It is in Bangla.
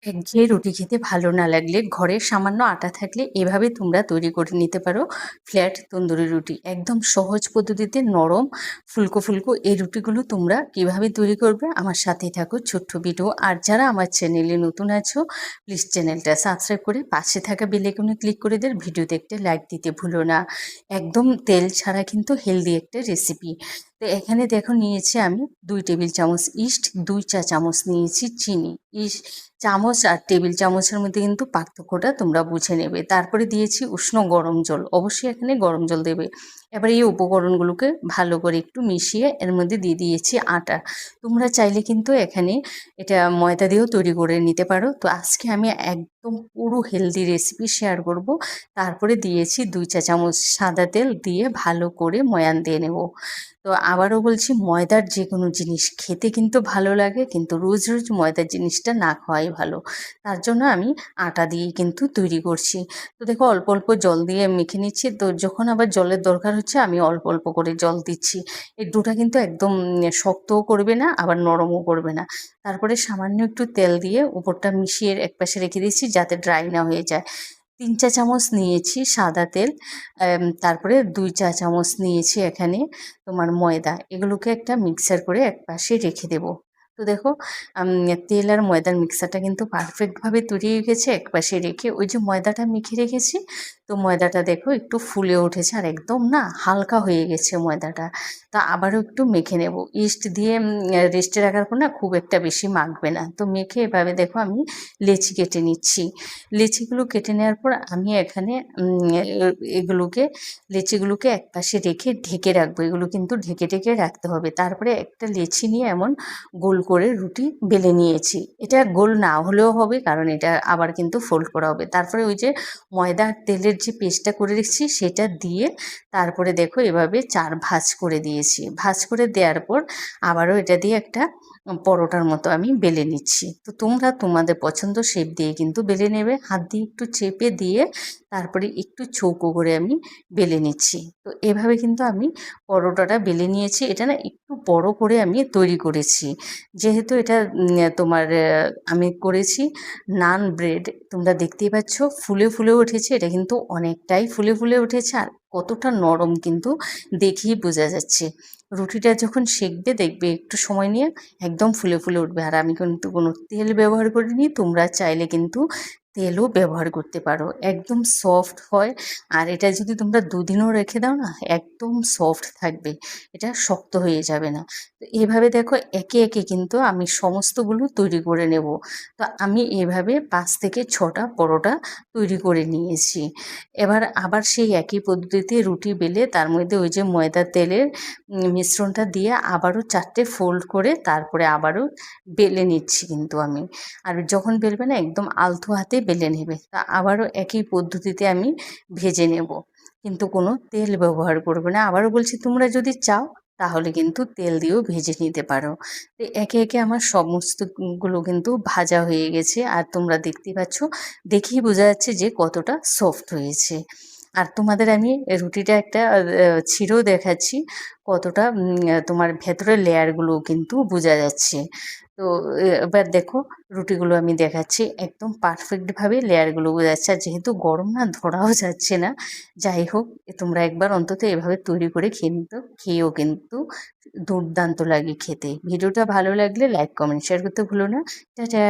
একঘেয়ে রুটি খেতে ভালো না লাগলে ঘরে সামান্য আটা থাকলে এভাবে তোমরা তৈরি করে নিতে পারো ফ্ল্যাট তন্দুরি রুটি। একদম সহজ পদ্ধতিতে নরম ফুলকো ফুলকো এই রুটিগুলো তোমরা কিভাবে তৈরি করবে আমার সাথেই থাকো ছোট্ট ভিডিও। আর যারা আমার চ্যানেলে নতুন আছো প্লিজ চ্যানেলটা সাবস্ক্রাইব করে পাশে থাকা বেল আইকনে ক্লিক করে দেন, ভিডিও দেখতে লাইক দিতে ভুলো না। একদম তেল ছাড়া কিন্তু হেলদি একটা রেসিপি। তো এখানে দেখো নিয়েছি আমি 2 টেবিল চামচ ইস্ট, 2 চা চামচ নিয়েছি চিনি। চামচ আর টেবিল চামচের মধ্যে কিন্তু পার্থক্যটা তোমরা বুঝে নেবে। তারপরে দিয়েছি উষ্ণ গরম জল, অবশ্যই এখানে গরম জল দেবে। এবার এই উপকরণগুলোকে ভালো করে একটু মিশিয়ে এর মধ্যে দিয়ে দিয়েছি আটা। তোমরা চাইলে কিন্তু এখানে এটা ময়দা দিয়েও তৈরি করে নিতে পারো। তো আজকে আমি একদম পুরো হেলদি রেসিপি শেয়ার করব। তারপরে দিয়েছি 2 চা চামচ সাদা তেল দিয়ে ভালো করে ময়ান দিয়ে নেব। তো আবারও বলছি, ময়দার যে কোনো জিনিস খেতে কিন্তু ভালো লাগে, কিন্তু রোজ রোজ ময়দার জিনিসটা না খাওয়াই ভালো। তার জন্য আমি আটা দিয়েই কিন্তু তৈরি করছি। তো দেখো অল্প অল্প জল দিয়ে মেখে নিচ্ছি। তো যখন আবার জলের দরকার হচ্ছে আমি অল্প অল্প করে জল দিচ্ছি। এই ডোটা কিন্তু একদম শক্তও করবে না আবার নরমও করবে না। তারপরে সামান্য একটু তেল দিয়ে উপরটা মিশিয়ে একপাশে রেখে দিচ্ছি যাতে ড্রাই না হয়ে যায়। 3 চা চামচ নিয়েছি সাদা তেল, তারপরে 2 চা চামচ নিয়েছি এখানে তোমার ময়দা। এগুলোকে একটা মিক্সার করে একপাশে রেখে দেব। তো দেখো তেল আর ময়দার মিক্সারটা কিন্তু পারফেক্টভাবে তৈরি হয়ে গেছে। একপাশে রেখে ওই যে ময়দাটা মেখে রেখেছি, তো ময়দাটা দেখো একটু ফুলে উঠেছে আর একদম না হালকা হয়ে গেছে ময়দাটা। তা আবারও একটু মেখে নেব। ইস্ট দিয়ে রেস্টে রাখার পর না খুব একটা বেশি মাখবে না। তো মেখে এভাবে দেখো আমি লেচি কেটে নিচ্ছি। লেচিগুলো কেটে নেওয়ার পর আমি এখানে এগুলোকে লেচিগুলোকে একপাশে রেখে ঢেকে রাখবো। এগুলো কিন্তু ঢেকে ঢেকে রাখতে হবে। তারপরে একটা লেচি নিয়ে এমন গোল করে রুটি বেলে নিয়েছি। এটা গোল না হলেও হবে, কারণ এটা আবার কিন্তু ফোল্ড করা হবে। তারপরে ওই যে ময়দা আর তেলের যে পেস্টটা করে রেখেছি সেটা দিয়ে তারপরে দেখো এভাবে 4 ভাঁজ করে দিয়েছি। ভাঁজ করে দেওয়ার পর আবারও এটা দিয়ে একটা পরোটার মতো আমি বেলে নিচ্ছি। তো তোমরা তোমাদের পছন্দ শেপ দিয়ে কিন্তু বেলে নেবে। হাত দিয়ে একটু চেপে দিয়ে তারপরে একটু চৌকো করে আমি বেলে নিচ্ছি। তো এভাবে কিন্তু আমি পরোটাটা বেলে নিয়েছি। এটা না একটু বড় করে আমি তৈরি করেছি, যেহেতু এটা তোমার আমি করেছি নান ব্রেড। তোমরা দেখতেই পাচ্ছ ফুলে ফুলে উঠেছে। এটা কিন্তু অনেকটাই ফুলে ফুলে উঠেছে আর কতটা নরম কিন্তু দেখেই বোঝা যাচ্ছে। রুটিটা যখন সেঁকবে দেখবে একটু সময় নিয়ে একদম ফুলে ফুলে উঠবে। আর আমি কিন্তু কোনো তেল ব্যবহার করিনি, তোমরা চাইলে কিন্তু তেলও ব্যবহার করতে পারো। একদম সফট হয়। আর এটা যদি তোমরা 2 দিনও রেখে দাও না একদম সফট থাকবে, এটা শক্ত হয়ে যাবে না। তো এভাবে দেখো একে একে কিন্তু আমি সমস্তগুলো তৈরি করে নেব। তো আমি এভাবে 5 থেকে 6টা পরোটা তৈরি করে নিয়েছি। এবার আবার সেই একই পদ্ধতিতে রুটি বেলে তার মধ্যে ওই যে ময়দা তেলের মিশ্রণটা দিয়ে আবারও 4টে ফোল্ড করে তারপরে আবারও বেলে নিচ্ছি কিন্তু আমি। আর যখন বেলবে না একদম আলতো হাতে বেলে নেবে। তা আবারও একই পদ্ধতিতে আমি ভেজে নেব, কিন্তু কোনো তেল ব্যবহার করবে না। আবারও বলছি, তোমরা যদি চাও তাহলে কিন্তু তেল দিয়েও ভেজে নিতে পারো। তো একে একে আমার সমস্তগুলো কিন্তু ভাজা হয়ে গেছে আর তোমরা দেখতেই পাচ্ছ, দেখেই বোঝা যাচ্ছে যে কতটা সফট হয়েছে। আর তোমাদের আমি রুটিটা একটা ছিঁড়েও দেখাচ্ছি কতটা তোমার ভেতরের লেয়ারগুলো কিন্তু বোঝা যাচ্ছে। তো এবার দেখো রুটিগুলো আমি দেখাচ্ছি একদম পারফেক্টভাবে লেয়ারগুলো বোঝা যাচ্ছে। আর যেহেতু গরম না ধরাও যাচ্ছে না। যাই হোক, তোমরা একবার অন্তত এভাবে তৈরি করে খেয়েও কিন্তু দুর্দান্ত লাগে খেতে। ভিডিওটা ভালো লাগলে লাইক কমেন্ট শেয়ার করতে ভুলো না। টাটা।